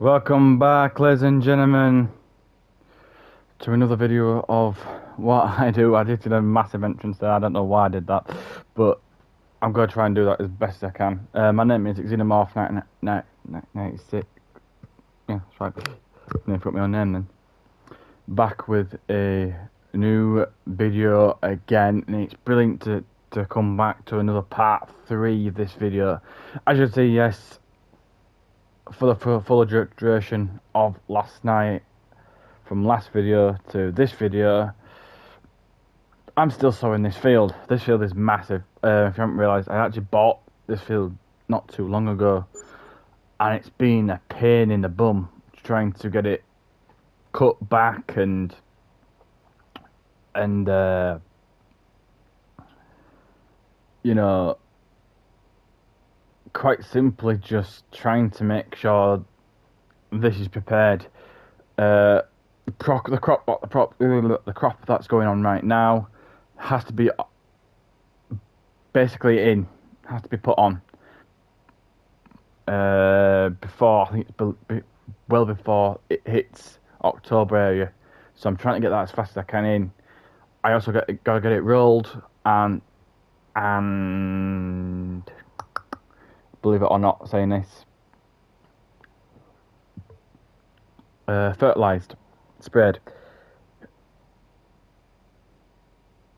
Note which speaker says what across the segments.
Speaker 1: Welcome back, ladies and gentlemen, to another video of what I do. I did a massive entrance there. I don't know why I did that, but I'm going to try and do that as best as I can. My name is Xenomorph96. Yeah, that's right. They put my own name then. Back with a new video again, and it's brilliant to come back to another part 3 of this video. As you see, yes, for the full duration of last night, from last video to this video, I'm still sowing this field. This field is massive. If you haven't realised, I actually bought this field not too long ago, and it's been a pain in the bum trying to get it cut back and you know, quite simply just trying to make sure this is prepared. The crop that's going on right now has to be basically has to be put on before, I think it's well before it hits October area. So I'm trying to get that as fast as I can in. I also gotta get it rolled and believe it or not, saying this, fertilised, sprayed.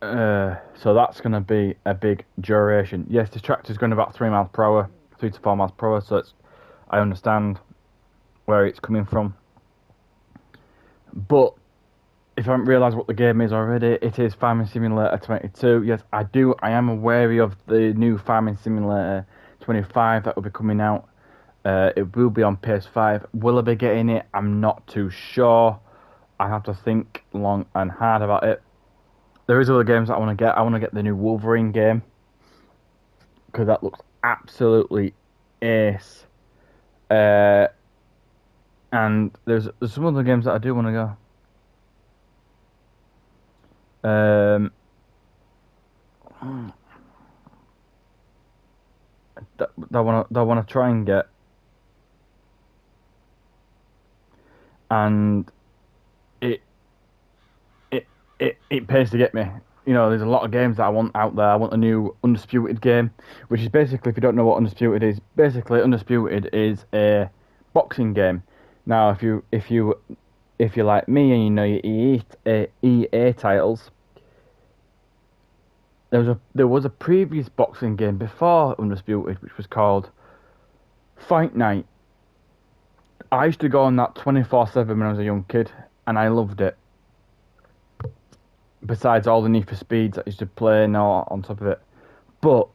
Speaker 1: So that's going to be a big duration. Yes, this tractor's going about 3 miles per hour, 3 to 4 miles per hour, so I understand where it's coming from. But if I haven't realised what the game is already, it is Farming Simulator 22. Yes, I am wary of the new Farming Simulator 25 that will be coming out. It will be on PS5. Will I be getting it? I'm not too sure. I have to think long and hard about it. There is other games that I want to get. I want to get the new Wolverine game, because that looks absolutely ace. And there's some other games that I do want to go. That I want to try and get, and it pays to get me. You know, there's a lot of games that I want out there. I want a new Undisputed game, which is basically, if you don't know what Undisputed is, basically Undisputed is a boxing game. Now, if you're like me and you know your EA titles, there was a previous boxing game before Undisputed, which was called Fight Night. I used to go on that 24/7 when I was a young kid, and I loved it. Besides all the Need for Speeds that I used to play now on top of it. But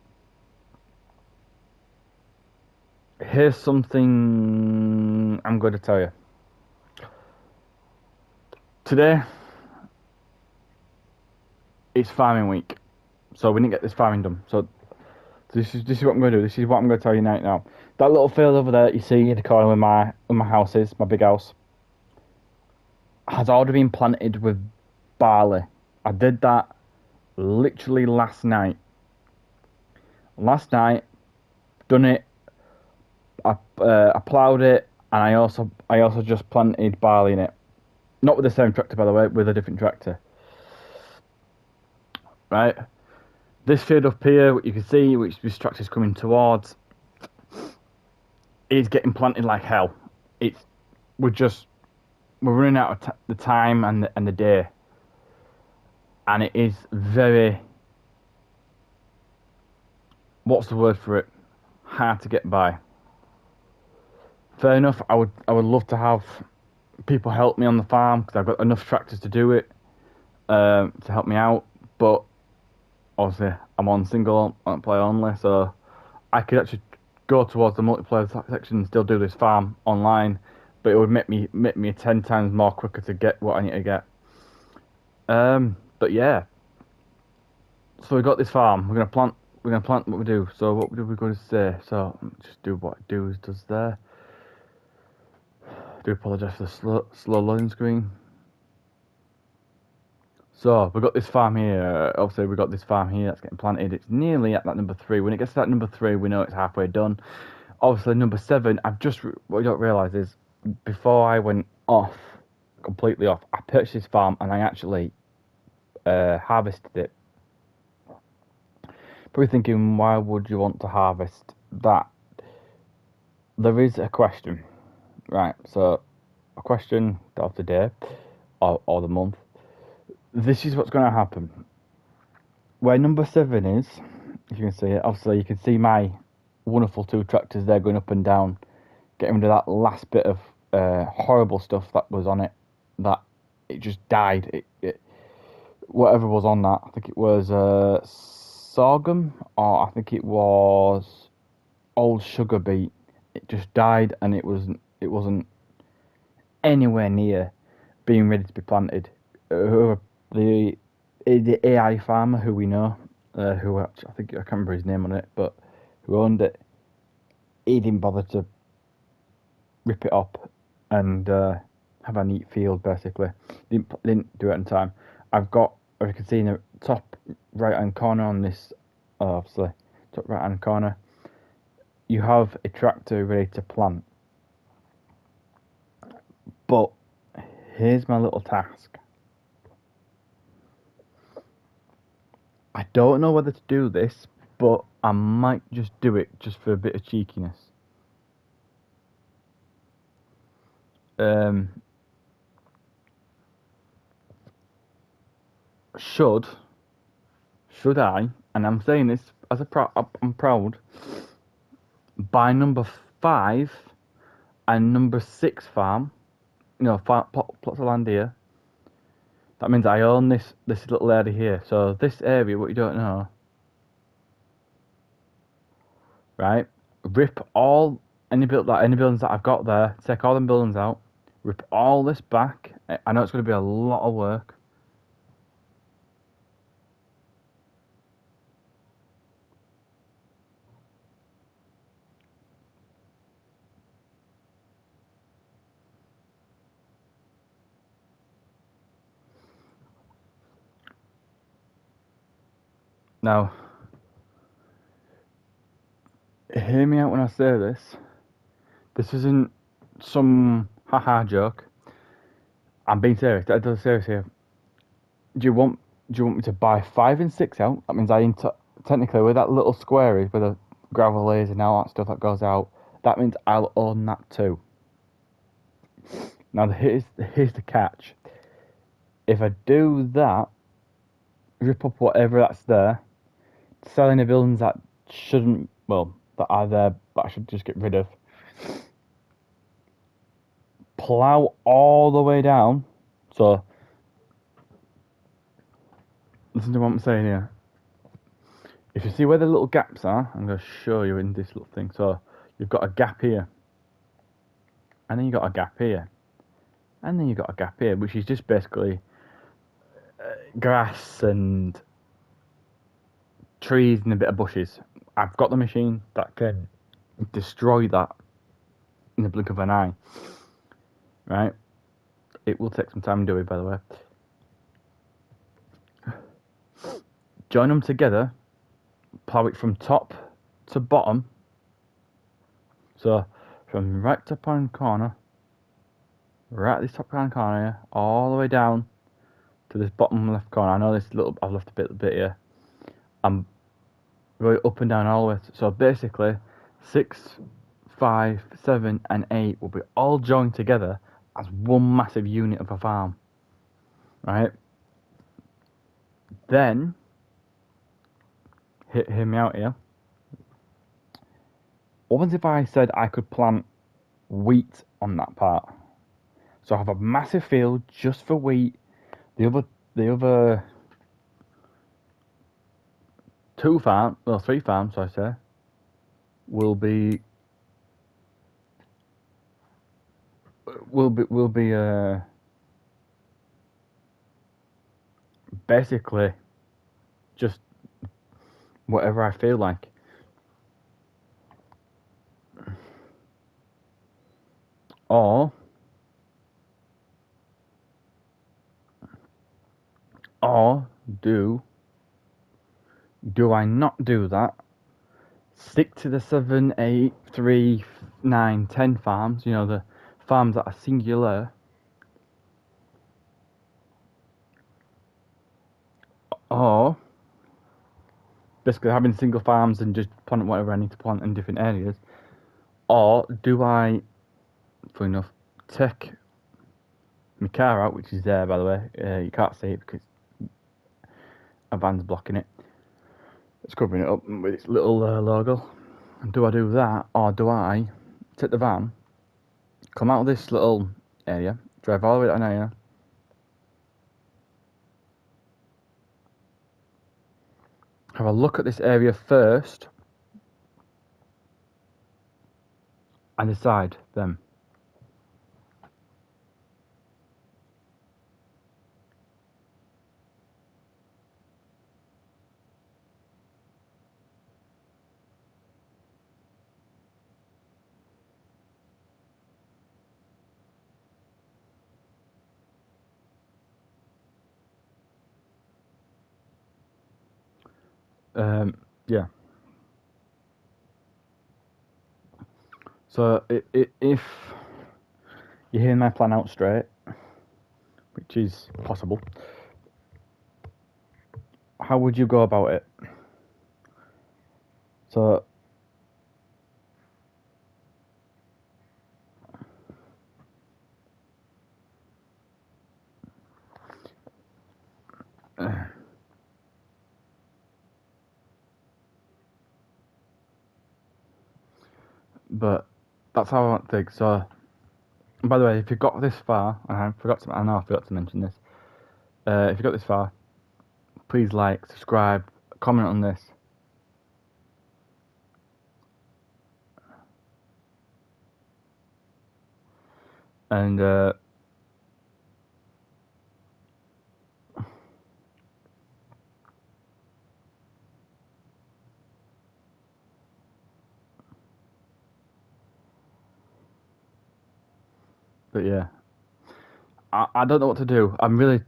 Speaker 1: here's something I'm going to tell you. Today, it's farming week, so we need to get this farming done. So this is what I'm going to do. This is what I'm going to tell you right now. That little field over there that you see in the corner where my house is, my big house, has already been planted with barley. I did that literally last night. Done it. I ploughed it, and I also just planted barley in it. Not with the same tractor, by the way, with a different tractor. Right. This field up here, what you can see, which this tractor's coming towards, is getting planted like hell. We're running out of the time and the day. And it is very, what's the word for it? Hard to get by. Fair enough. I would love to have people help me on the farm, because I've got enough tractors to do it, to help me out. But obviously, I'm on single player only, so I could actually go towards the multiplayer section and still do this farm online. But it would make me 10 times more quicker to get what I need to get. But yeah, so we got this farm. We're gonna plant what we do. So what are we going to say? So just do what it does there. I do apologise for the slow loading screen. So we got this farm here. Obviously we got this farm here that's getting planted. It's nearly at that number 3. When it gets to that number 3, we know it's halfway done. Obviously number 7. What you don't realise is before I went off, completely off, I purchased this farm and I actually harvested it. Probably thinking, why would you want to harvest that? There is a question, right? So, a question of the day or the month. This is what's going to happen. Where number 7 is, if you can see it, obviously you can see my wonderful 2 tractors there going up and down, getting rid of that last bit of horrible stuff that was on it, that it just died. Whatever was on that, I think it was sorghum, or I think it was old sugar beet. It just died, and it wasn't anywhere near being ready to be planted. The AI farmer who we know, who actually, I think I can't remember his name on it, but who owned it, he didn't bother to rip it up and have a neat field. Basically, didn't do it in time. I've got, as you can see in the top right hand corner on this, obviously top right hand corner, you have a tractor ready to plant. But here's my little task. I don't know whether to do this, but I might just do it just for a bit of cheekiness. Should I, and I'm saying this as I'm proud, buy number 5 and number 6 farm, plots of land here. That means I own this little area here. So this area, what you don't know, right? Rip all any buildings that I've got there. Take all them buildings out. Rip all this back. I know it's going to be a lot of work. Now, hear me out when I say this. This isn't some haha joke. I'm being serious. I'm dead serious here. Do you want me to buy 5 and 6 out? That means technically where that little square is, where the gravel is and all that stuff that goes out, that means I'll own that too. Now here's the catch. If I do that, rip up whatever that's there, selling the buildings that shouldn't, that are there, but I should just get rid of, plough all the way down. So, listen to what I'm saying here. If you see where the little gaps are, I'm going to show you in this little thing. So, you've got a gap here, and then you've got a gap here, and then you've got a gap here, which is just basically grass and trees and a bit of bushes. I've got the machine that can destroy that in the blink of an eye. Right? It will take some time to do it, by the way. Join them together, plough it from top to bottom. So, from right top hand corner, right at this top hand corner here, all the way down to this bottom left corner. I know this little, I've left a bit here. I'm going up and down all the way. So basically, 6, 5, 7, and 8 will be all joined together as one massive unit of a farm. Right? Then, hear me out here. What if I said I could plant wheat on that part? So I have a massive field just for wheat. The other 3 farms, I say, will be basically just whatever I feel like. Or do I not do that? Stick to the 7, 8, 3, 9, 10 farms, the farms that are singular, or basically having single farms and just plant whatever I need to plant in different areas, or do I, funny enough, take my car out, which is there by the way, you can't see it because a van's blocking it, it's covering it up with its little logo. Do I do that, or do I take the van, come out of this little area, drive all the way to an area, have a look at this area first, and decide then? Yeah. So if you hear my plan out straight, which is possible, how would you go about it? So but that's how I want things. So, by the way, if you got this far, I know I forgot to mention this. If you got this far, please like, subscribe, comment on this. And but yeah, I don't know what to do. I'm really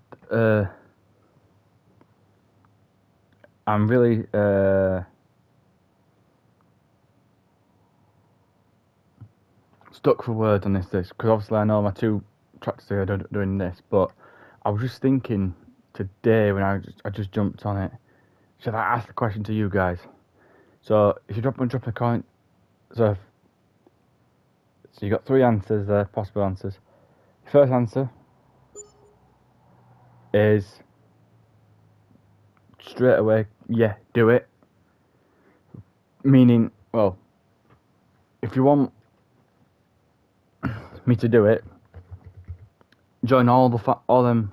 Speaker 1: stuck for words on this because obviously I know my two tractors are doing this, but I was just thinking today when I just jumped on it, should I ask the question to you guys? So if you drop a coin, so you got three answers there, possible answers. First answer is straight away, yeah, do it. Meaning, well, if you want me to do it, join all them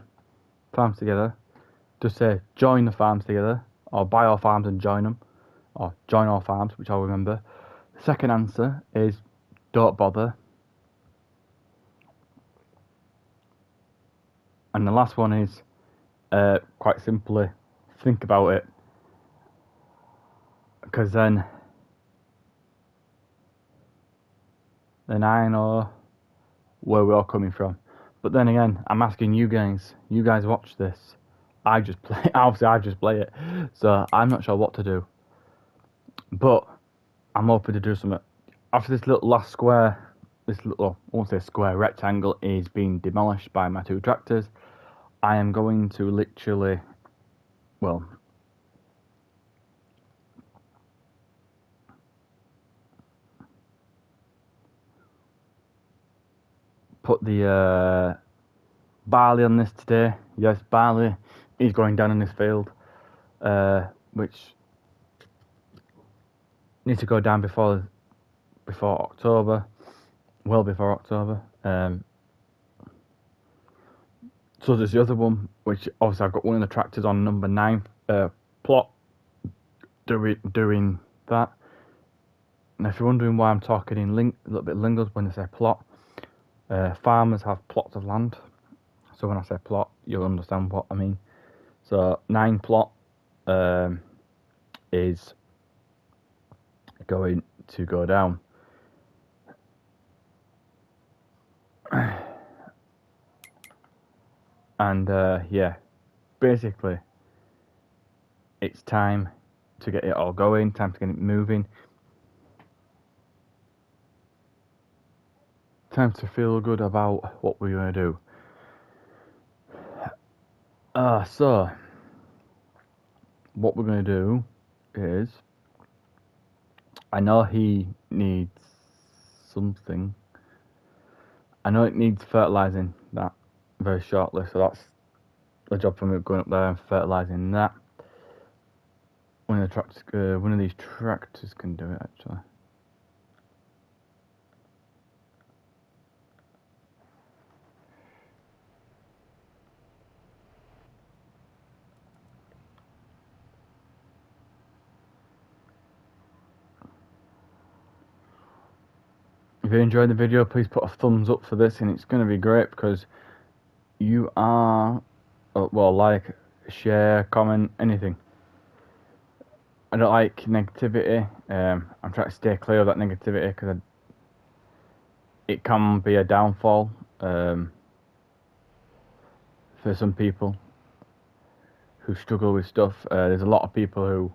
Speaker 1: farms together. Just say join the farms together, or buy all farms and join them, or join all farms, which I'll remember. The second answer is don't bother. And the last one is quite simply think about it, because then I know where we're all coming from. But then again, I'm asking you guys. You guys watch this. I just play. Obviously, I just play it, so I'm not sure what to do. But I'm hoping to do something. After this little last square, this little, I won't say square, rectangle is being demolished by my two tractors, I am going to literally, well, put the barley on this today. Yes, barley is going down in this field, which needs to go down before October, well before October. So there's the other one, which obviously I've got one of the tractors on number 9 plot doing that. And if you're wondering why I'm talking in a little bit lingers when I say plot, farmers have plots of land. So when I say plot, you'll understand what I mean. So 9 plot is going to go down. And yeah, basically, it's time to get it all going, time to get it moving. time to feel good about what we're gonna do. So what we're gonna do is, I know he needs something. I know it needs fertilising that very shortly, so that's the job for me going up there and fertilising that. One of these tractors can do it actually. If you enjoyed the video, please put a thumbs up for this, and it's going to be great because you are, well, like, share, comment, anything. I don't like negativity. I'm trying to stay clear of that negativity because it can be a downfall for some people who struggle with stuff. There's a lot of people who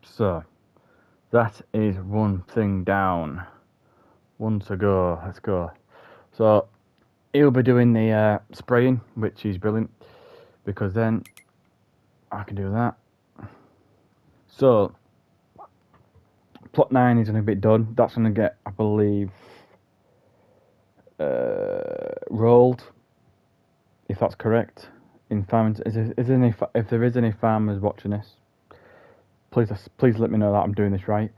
Speaker 1: so that is one thing down. One to go. Let's go. So he'll be doing the spraying, which is brilliant because then I can do that. So plot 9 is going to be done. That's going to get, I believe, rolled, if that's correct. In farming, if there is any farmers watching this, please let me know that I'm doing this right.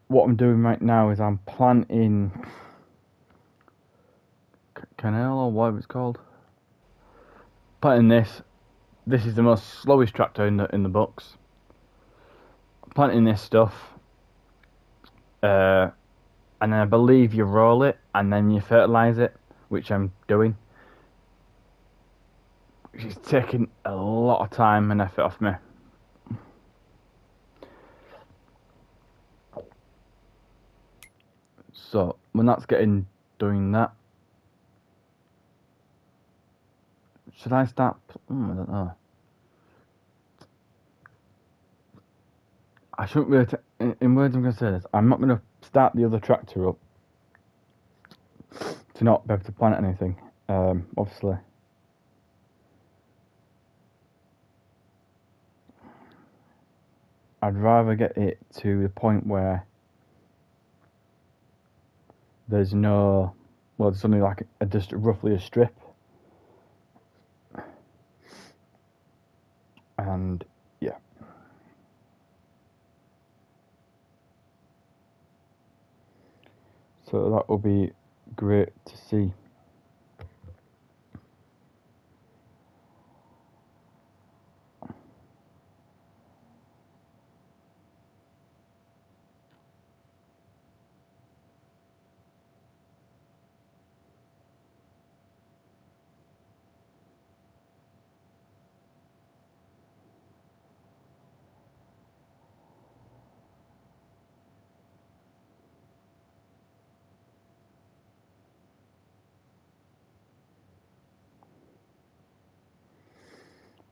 Speaker 1: What I'm doing right now is I'm planting canal, or whatever it's called. Planting this. This is the most slowest tractor in the books. Planting this stuff, and then I believe you roll it and then you fertilise it, which I'm doing. Which is taking a lot of time and effort off me. So when that's doing that, should I start? I don't know. I shouldn't really. In words, I'm going to say this. I'm not going to start the other tractor up to not be able to plant anything. Obviously. I'd rather get it to the point where there's no, well, there's only like just roughly a strip, and yeah. So that will be great to see.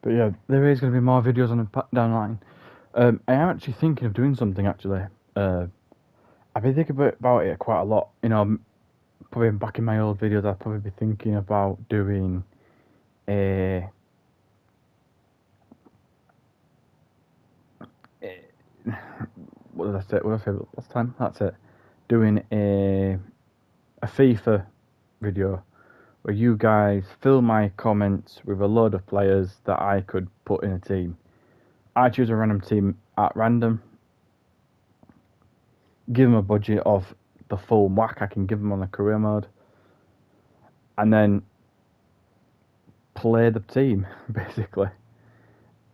Speaker 1: But yeah, there is going to be more videos on the down the line. I am actually thinking of doing something actually. I've been thinking about it quite a lot. You know, probably back in my old videos, I'd probably be thinking about doing a what did I say? What did I say last time? That's it. Doing a FIFA video where you guys fill my comments with a load of players that I could put in a team. I choose a random team at random. Give them a budget of the full whack I can give them on the career mode, and then play the team basically.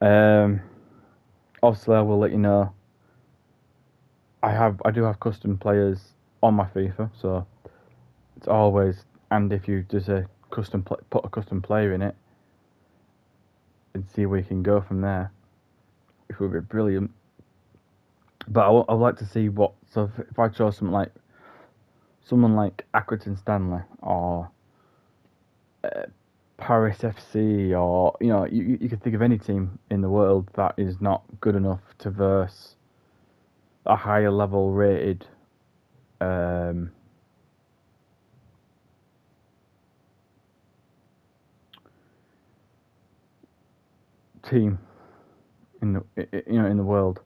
Speaker 1: Obviously, I will let you know. I do have custom players on my FIFA, so it's always, and if you just put a custom player in it and see where you can go from there, it would be brilliant. But I would like to see what, so if I chose something like someone like Accrington Stanley or Paris FC, or you could think of any team in the world that is not good enough to verse a higher level rated team in the world.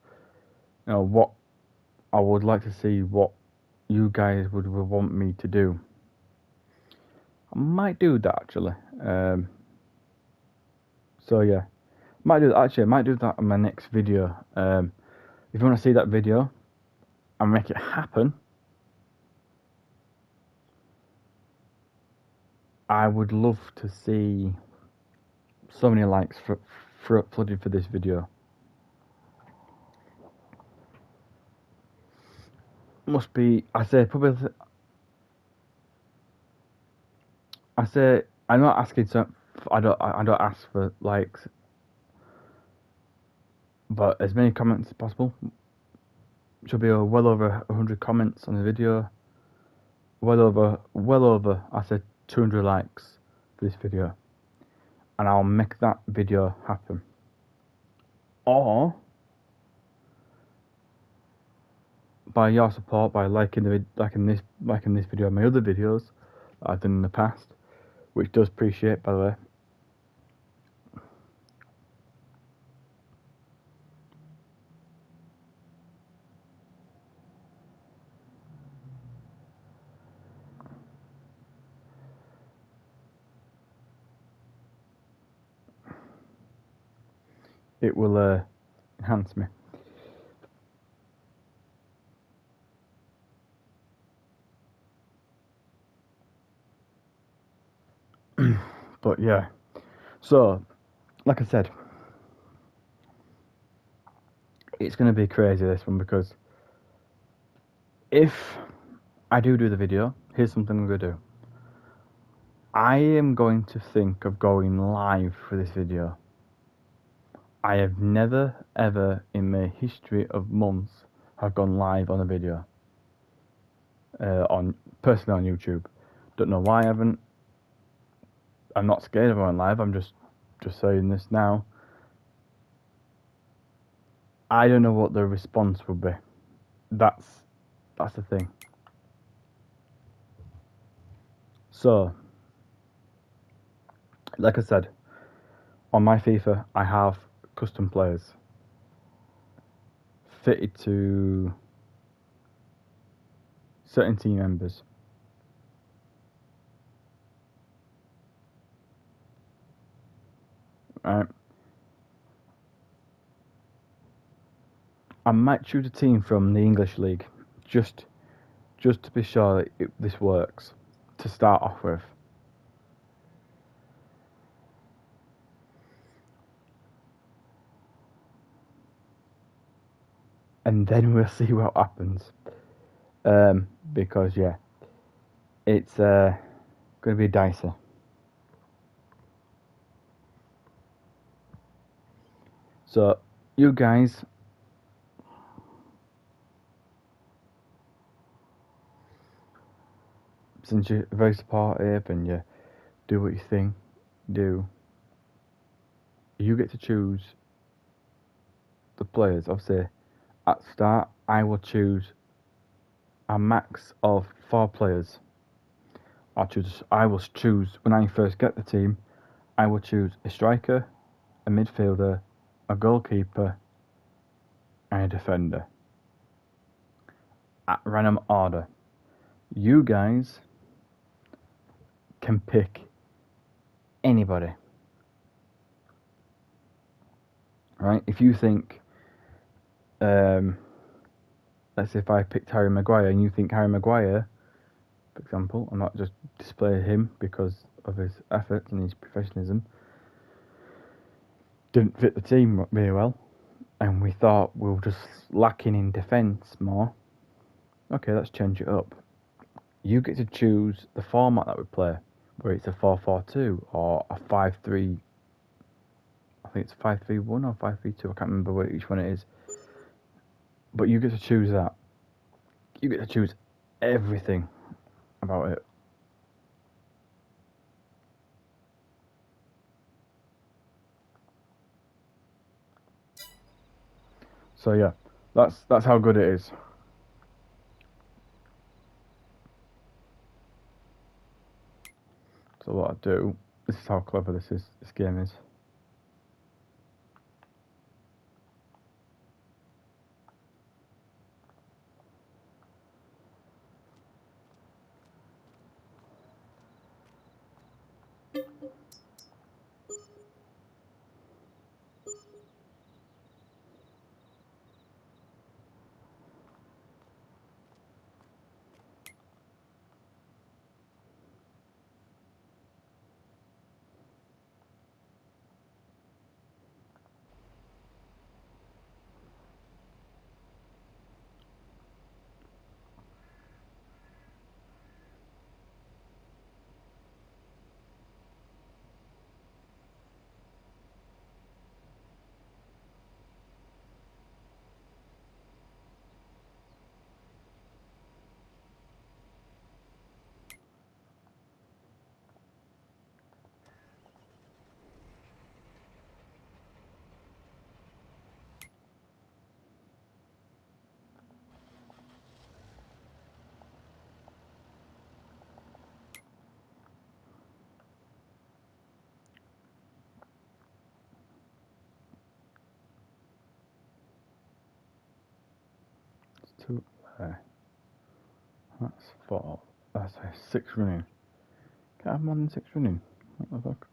Speaker 1: What I would like to see, what you guys would want me to do. I might do that actually. So yeah, might do that actually. I might do that in my next video. If you want to see that video and make it happen, I would love to see so many likes for uploading for this video. Must be, I say I'm not asking, so I don't ask for likes, but as many comments as possible. Should be well over 100 comments on the video. Well over, I said 200 likes for this video, and I'll make that video happen. Or by your support, by liking this video and my other videos that I've done in the past, which does appreciate, by the way. It will enhance me. But yeah, so like I said, it's going to be crazy, this one, because if I do the video, here's something I'm going to do. I am going to think of going live for this video. I have never ever in my history of months have gone live on a video personally on YouTube. Don't know why I haven't. I'm not scared of going live. I'm just saying this now. I don't know what the response will be. That's the thing. So, like I said, on my FIFA, I have custom players fitted to certain team members. Right. I might choose a team from the English League, just to be sure that this works, to start off with. And then we'll see what happens. Because yeah, it's going to be dicey. So you guys, since you're very supportive and you do what you think, you get to choose the players. Obviously, at start, I will choose a max of 4 players. I will choose, when I first get the team, I will choose a striker, a midfielder, a goalkeeper, and a defender. At random order. You guys can pick anybody. Right? If you think, let's say if I picked Harry Maguire and you think Harry Maguire, for example, I'm not just displaying him because of his efforts and his professionalism, didn't fit the team really well, and we thought we were just lacking in defence more. Okay, let's change it up. You get to choose the format that we play, where it's a 4-4-2 or a 5-3. I think it's 5-3-1 or 5-3-2. I can't remember which one it is. But you get to choose that. You get to choose everything. about it. So yeah, that's how good it is. So what I do, this is how clever this game is. It's 2 there. That's 4. That's 6 running. Can't have more than 6 running. What the fuck?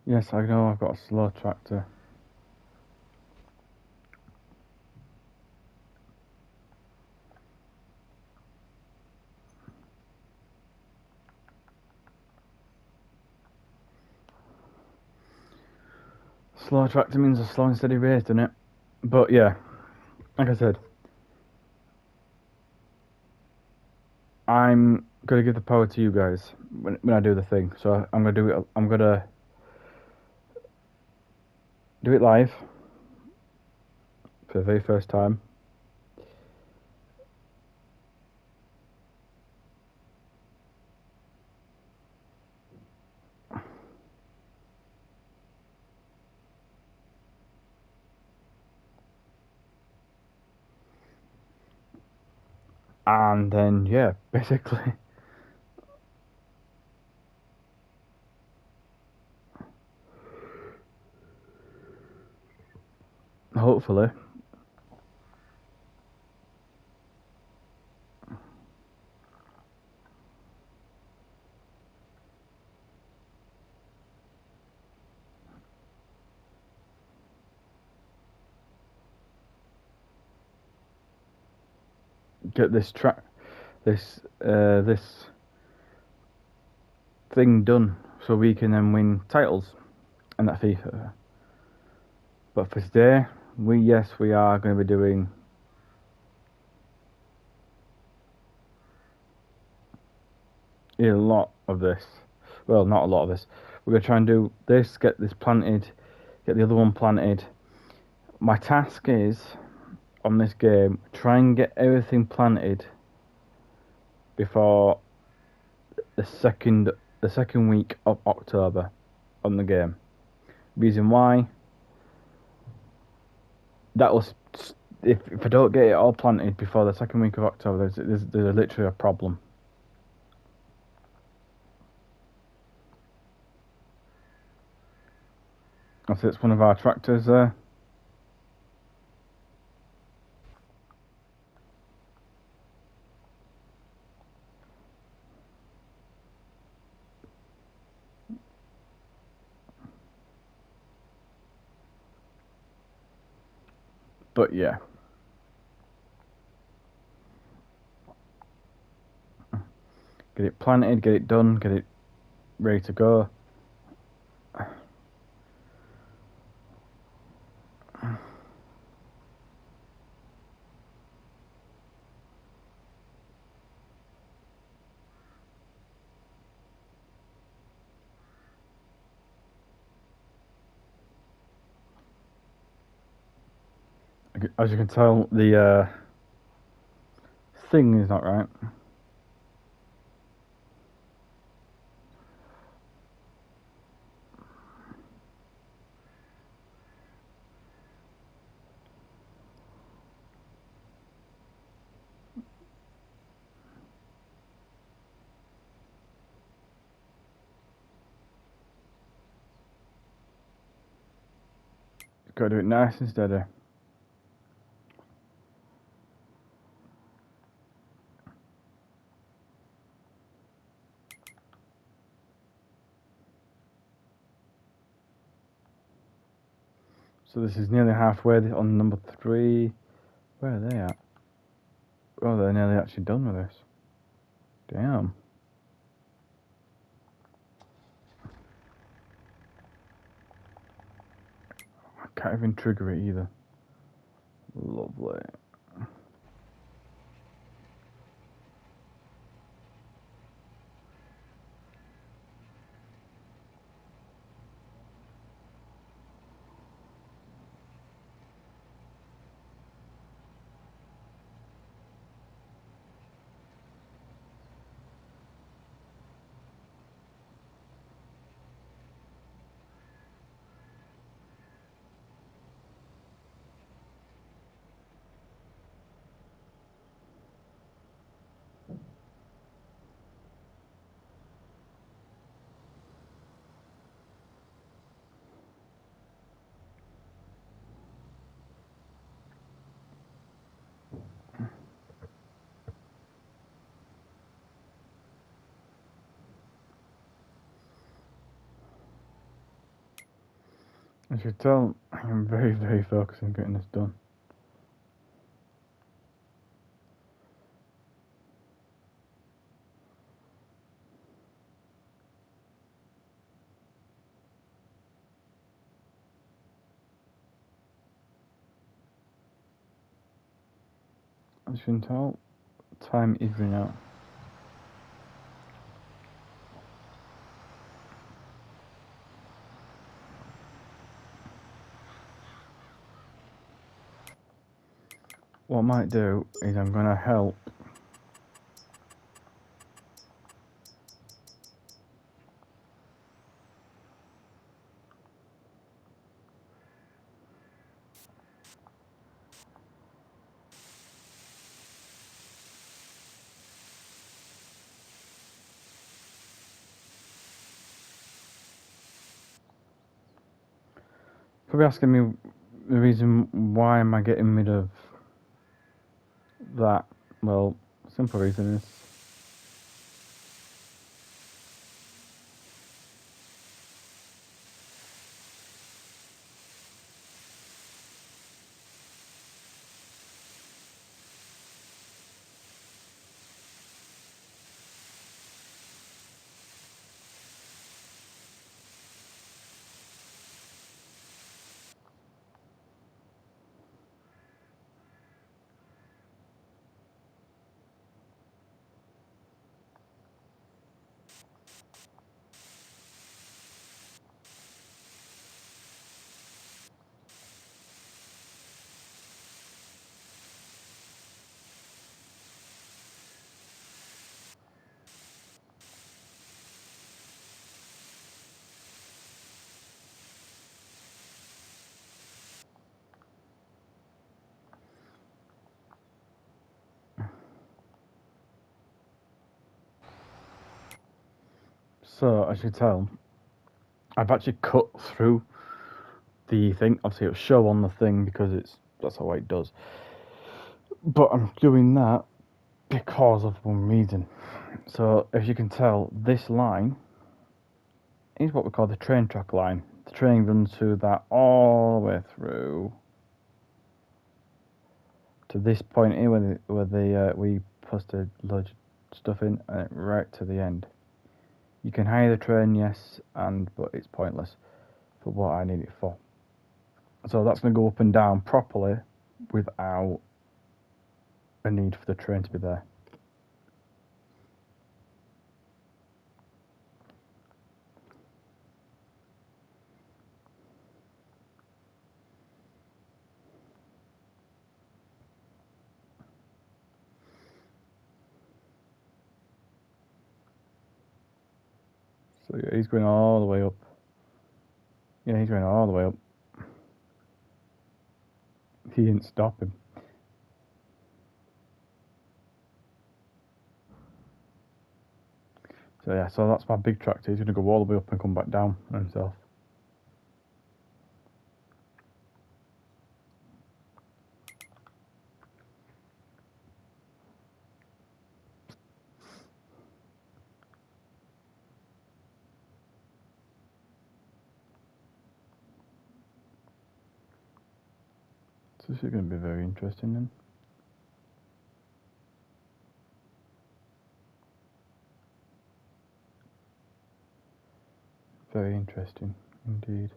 Speaker 1: Yes, I know I've got a slow tractor. Slow tractor means a slow and steady race, doesn't it? But yeah, like I said, I'm gonna give the power to you guys when I do the thing. So I'm gonna do it. I'm gonna do it live for the very first time. And then yeah, basically. Hopefully. Get this this thing done so we can then win titles in that FIFA. But for today, we are going to be doing a lot of this. Well, not a lot of this. We're going to try and do this, get this planted, get the other one planted. My task is on this game, try and get everything planted before the second week of October on the game. Reason why, that was if I don't get it all planted before the second week of October, there's literally a problem. I see it's one of our tractors there. But yeah. Get it planted, get it done, get it ready to go. As you can tell, the thing is not right. Gotta do it nice and steady. So this is nearly halfway on number 3. Where are they at? Oh, they're nearly actually done with this. Damn. I can't even trigger it either. Lovely. As you can tell, I'm very, very focused on getting this done. As you can tell, time is running out. What I might do is I'm going to help probably asking me the reason why am I getting rid of that. Well, simple reason is so. As you can tell, I've actually cut through the thing. Obviously, it'll show on the thing because that's how it does. But I'm doing that because of one reason. So, as you can tell, this line is what we call the train track line. The train runs through that all the way through to this point here where we posted loads of stuff in, and right to the end. You can hire the train, yes, but it's pointless for what I need it for. So that's going to go up and down properly without a need for the train to be there. So yeah, he's going all the way up. Yeah, he's going all the way up. He didn't stop him. So yeah, so that's my big tractor. He's going to go all the way up and come back down on himself. So this is going to be very interesting then. Very interesting indeed.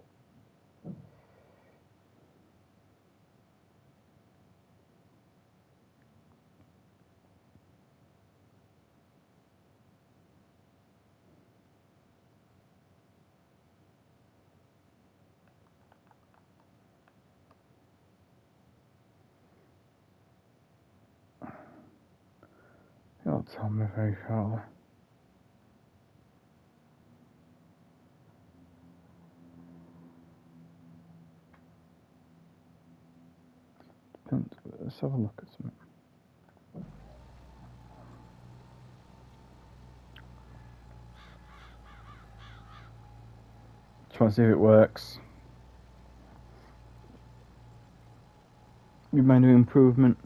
Speaker 1: He'll tell me very shortly. Let's have a look at something. Just want to see if it works. You mind an improvement?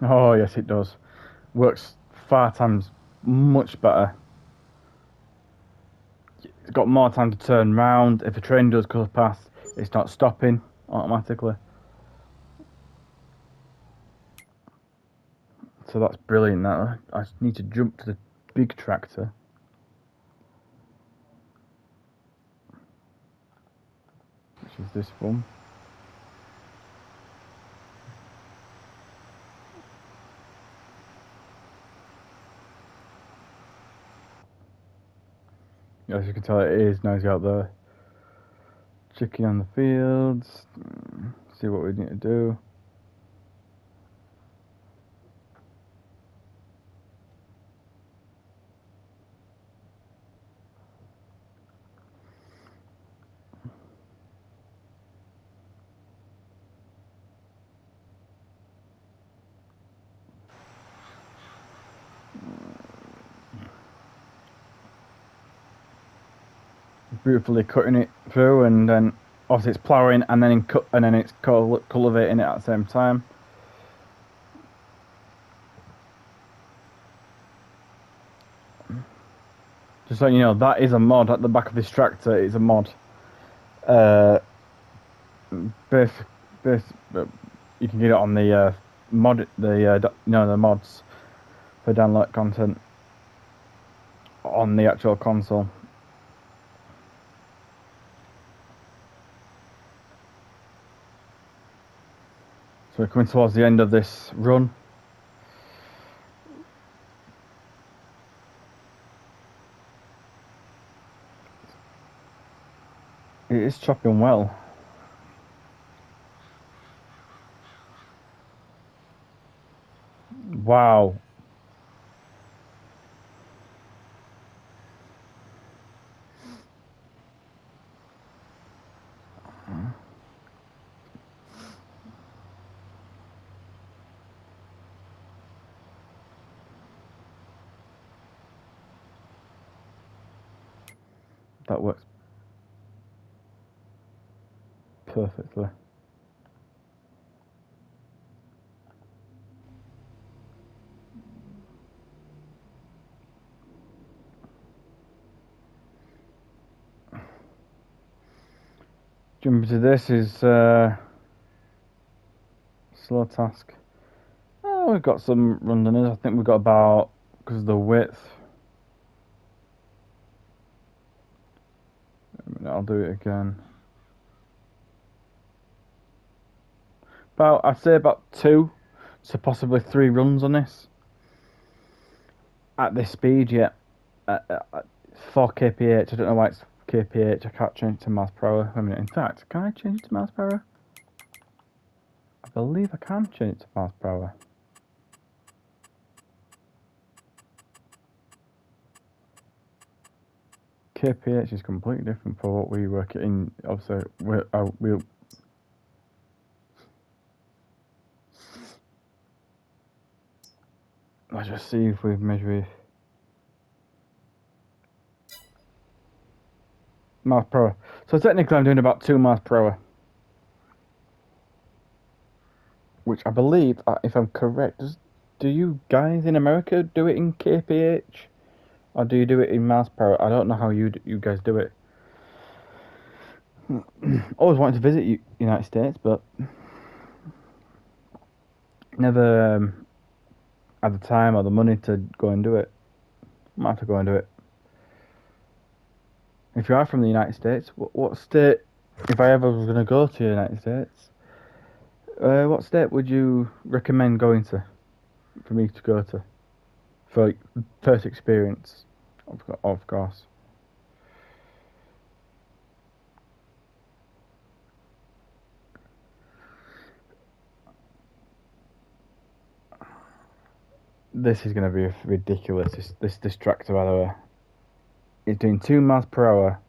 Speaker 1: Oh yes, it does. Works 5 times much better. It's got more time to turn round. If a train does go past, it's not stopping automatically. So that's brilliant. That I need to jump to the big tractor. Which is this one. As you can tell, it is noisy out there. Checking on the fields. See what we need to do. Beautifully cutting it through, and then obviously it's ploughing, and then it's cultivating it at the same time. Just so you know, that is a mod at the back of this tractor. It's a mod. You can get it on the the mods for download content on the actual console. So we're coming towards the end of this run. It is chopping well. Wow. That works perfectly. Jumping to this is slow task. Oh, we've got some running. I think we've got about, because of the width, I'll do it again. I'd say about 2 to possibly 3 runs on this. At this speed, yeah. At 4 kph, I don't know why it's kph, I can't change it to miles per hour. Wait a minute, in fact, can I change it to miles per hour? I believe I can change it to miles per hour. kph is completely different for what we work it in. Obviously, we'll let's just see if we measure miles per hour. So technically I'm doing about 2 miles per hour. Which I believe, if I'm correct, do you guys in America do it in kph? Or do you do it in miles per hour? I don't know how you guys do it. Always wanted to visit United States, but never had the time or the money to go and do it. Might have to go and do it. If you are from the United States, what state, if I ever was going to go to the United States, what state would you recommend going to for me to go to for first experience? Of course. This is going to be ridiculous. This tractor, by the way, it's doing 2 miles per hour.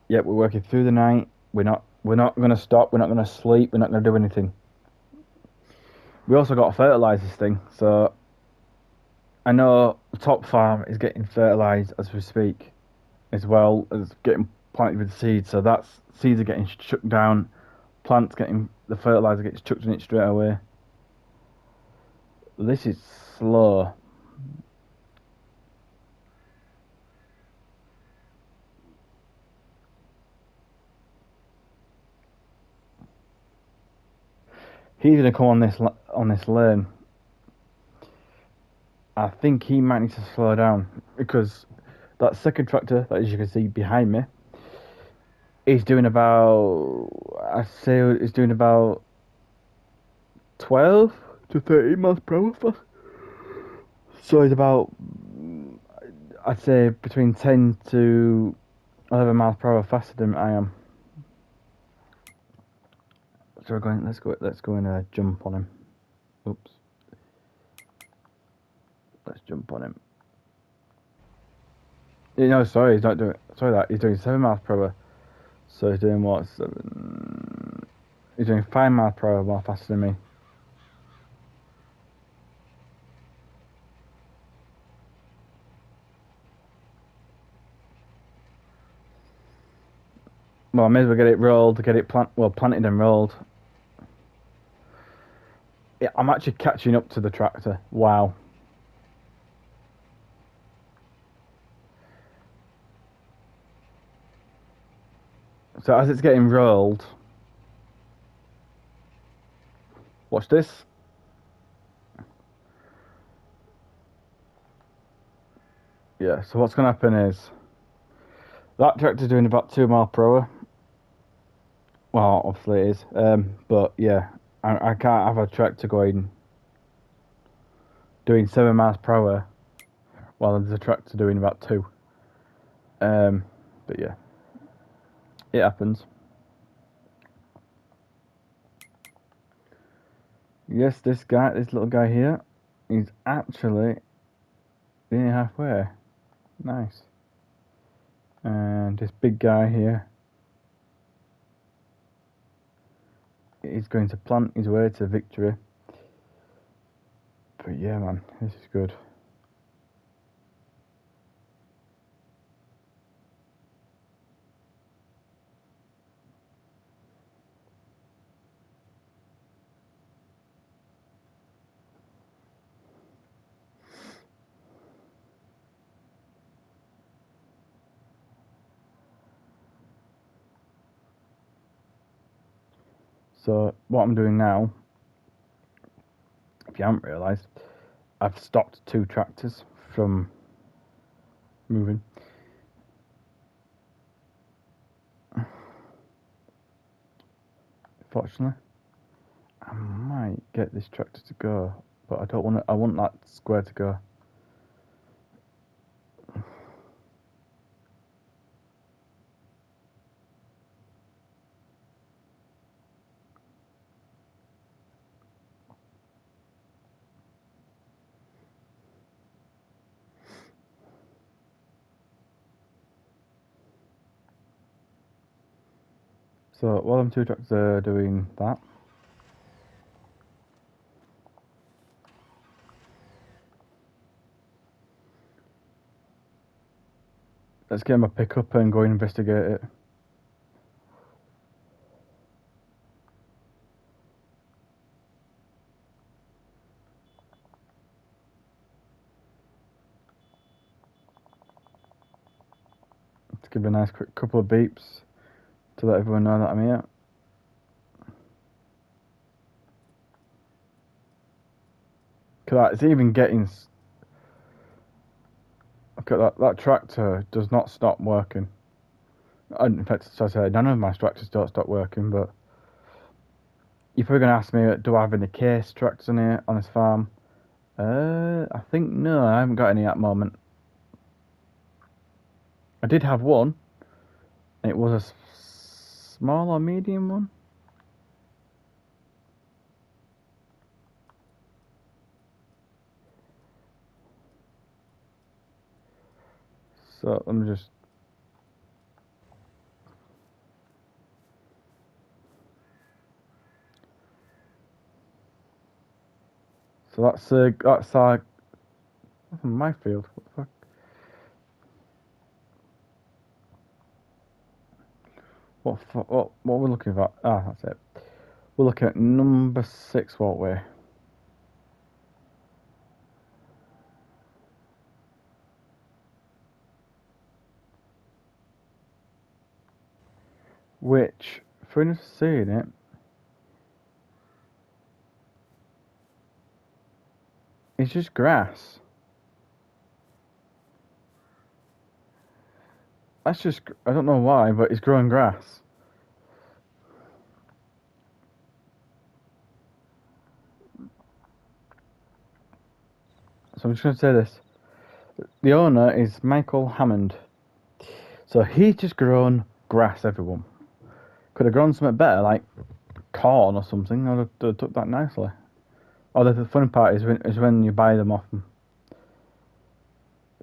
Speaker 1: Yep, we're working through the night. We're not going to stop. We're not going to sleep. We're not going to do anything. We also got to fertilise this thing. So I know the top farm is getting fertilised as we speak, as well as getting planted with seeds. So that's seeds are getting chucked down. Plants getting the fertiliser gets chucked in it straight away. This is slow. He's gonna come on this lane. I think he might need to slow down because that second tractor, that as you can see behind me, is doing about, I'd say it's doing about 12 to 13 miles per hour. So it's about, I'd say between 10 to 11 miles per hour faster than I am. So we're going. Let's go and jump on him. Oops. Let's jump on him. No, sorry, he's not doing. Sorry, that he's doing 7 miles per hour. So he's doing what? 7. He's doing 5 miles per hour more faster than me. Well, I may as well get it rolled, get it planted and rolled. Yeah, I'm actually catching up to the tractor. Wow. So as it's getting rolled, watch this. Yeah, so what's going to happen is that tractor's doing about 2 miles per hour. Well, obviously it is. But yeah, I can't have a tractor doing 7 miles per hour while there's a tractor doing about 2. But yeah, it happens. Yes, this little guy here, he's actually nearly halfway. Nice. And this big guy here is going to plant his way to victory. But yeah, man, this is good. So what I'm doing now, if you haven't realised, I've stopped 2 tractors from moving. Fortunately, I might get this tractor to go, but I don't want it. I want that square to go. So while them 2 tractors are doing that, let's get my pickup and go investigate it. Let's give a nice quick couple of beeps to let everyone know that I'm here. Cause it's even getting. Look at that. That tractor does not stop working. In fact, as I say, none of my tractors don't stop working. But if you're gonna ask me, do I have any case tractors on here on this farm? I think no, I haven't got any at the moment. I did have one. It was a small or medium one. So let me just. So that's my field. What the fuck? What are we looking at? Ah, that's it. We're looking at number 6 walkway. Which, for anyone seeing it, it's just grass. That's just, I don't know why, but it's growing grass. So I'm just going to say this. The owner is Michael Hammond. So he's just grown grass, everyone. Could have grown something better, like corn or something. I'd have took that nicely. Oh, the funny part is when you buy them off them.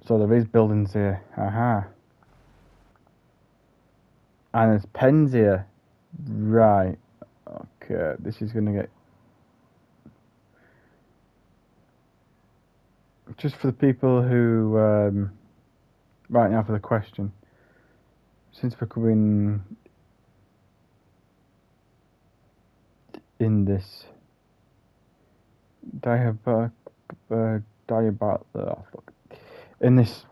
Speaker 1: So there is buildings here. Aha. And there's pens here. Right. Okay, this is going to get... Just for the people who... right now for the question. Since we're coming in this... in this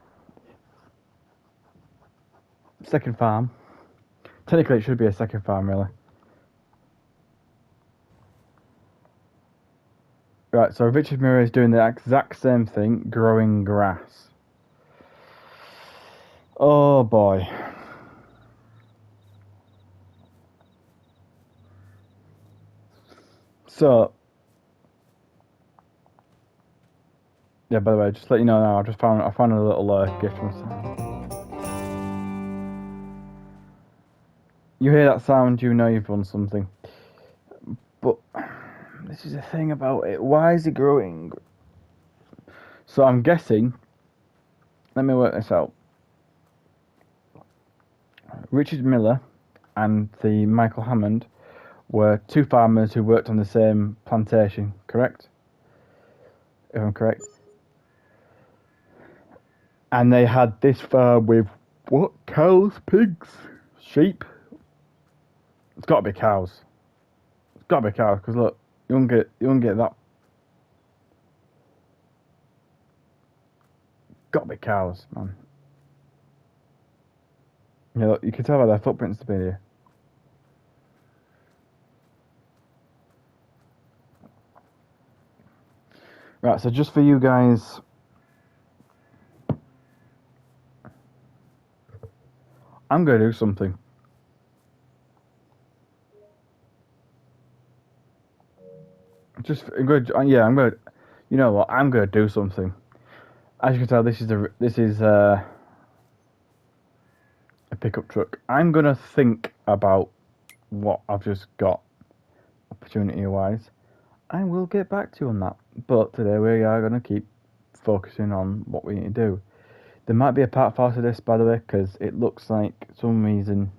Speaker 1: second farm. Technically it should be a second farm, really. Right, so Richard Murray is doing the exact same thing, growing grass. Oh boy. So, yeah, by the way, just to let you know now, I found a little gift myself. You hear that sound, you know you've done something. But this is the thing about it. Why is it growing? So I'm guessing. Let me work this out. Richard Miller and the Michael Hammond were 2 farmers who worked on the same plantation, correct? If I'm correct. And they had this farm with what? Cows, pigs, sheep? It's got to be cows. It's got to be cows, because look, you won't get that. Got to be cows, man. Yeah, look, you can tell by their footprints to be here. Right, so just for you guys, I'm going to do something. I'm going to, you know what, I'm going to do something. As you can tell, this is a pickup truck. I'm going to think about what I've just got, opportunity-wise. I will get back to you on that. But today we are going to keep focusing on what we need to do. There might be a part 4 to this, by the way, because it looks like some reason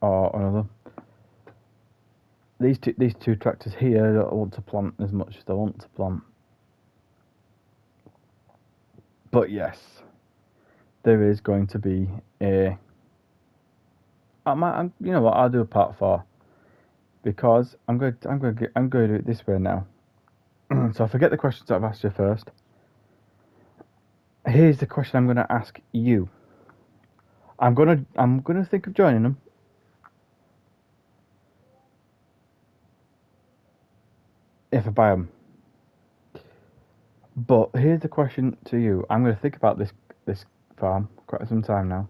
Speaker 1: or another. These two tractors here don't want to plant as much as they want to plant. But yes, there is going to be a. You know what? I'll do a part 4 because I'm going to do it this way now. So I forget the questions that I've asked you first. Here's the question I'm going to ask you. I'm gonna think of joining them. If I buy them. But here's the question to you. I'm going to think about this farm quite some time now.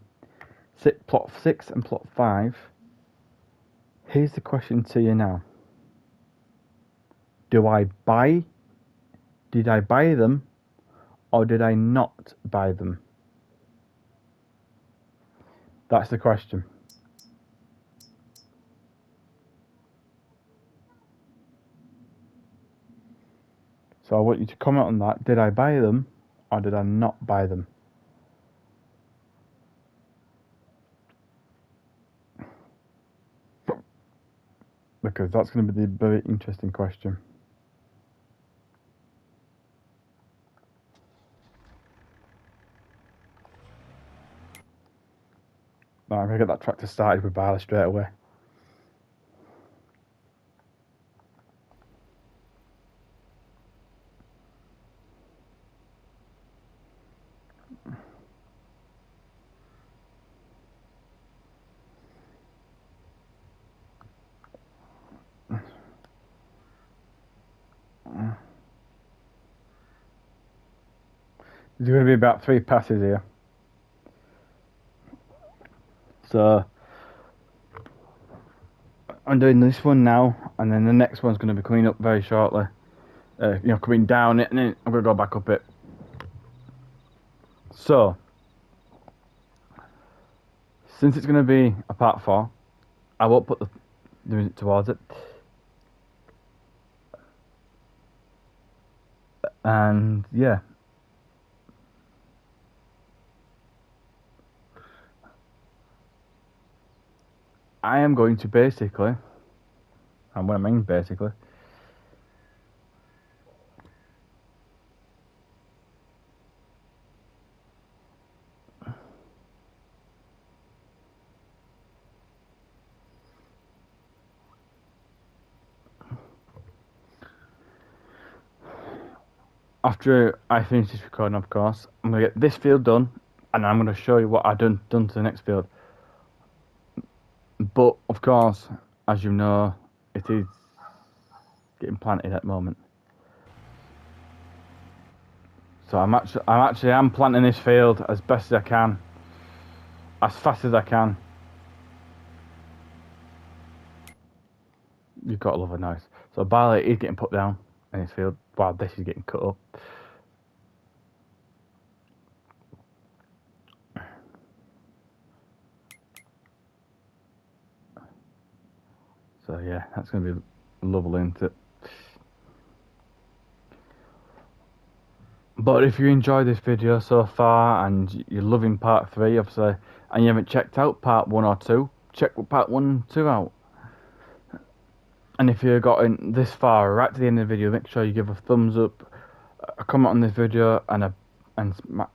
Speaker 1: Plot 6 and plot 5. Here's the question to you now. Did I buy them or did I not buy them? That's the question. So I want you to comment on that. Did I buy them or did I not buy them? Because that's going to be the very interesting question. Now I'm going to get that tractor started with Barley straight away. There's going to be about 3 passes here. So I'm doing this one now, and then the next one's going to be coming up very shortly. Coming down it, and then I'm going to go back up it. So, since it's going to be a part 4, I won't put the music towards it. And yeah. I am going to basically, and what I mean basically, after I finish this recording, of course, I'm going to get this field done, and I'm going to show you what I've done to the next field. But, of course, as you know, it is getting planted at the moment. So I'm planting this field as best as I can, as fast as I can. You've got to love a noise. So barley is getting put down in this field while this is getting cut up. So yeah, that's going to be lovely, isn't it? But if you enjoyed this video so far and you're loving part 3, obviously, and you haven't checked out part 1 or 2, check part 1 and 2 out. And if you've gotten this far, right to the end of the video, make sure you give a thumbs up, a comment on this video, and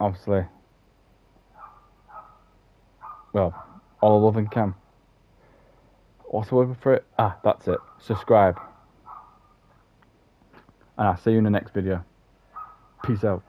Speaker 1: obviously, well, all the love and cam. What's the word for it? That's it. Subscribe. And I'll see you in the next video. Peace out.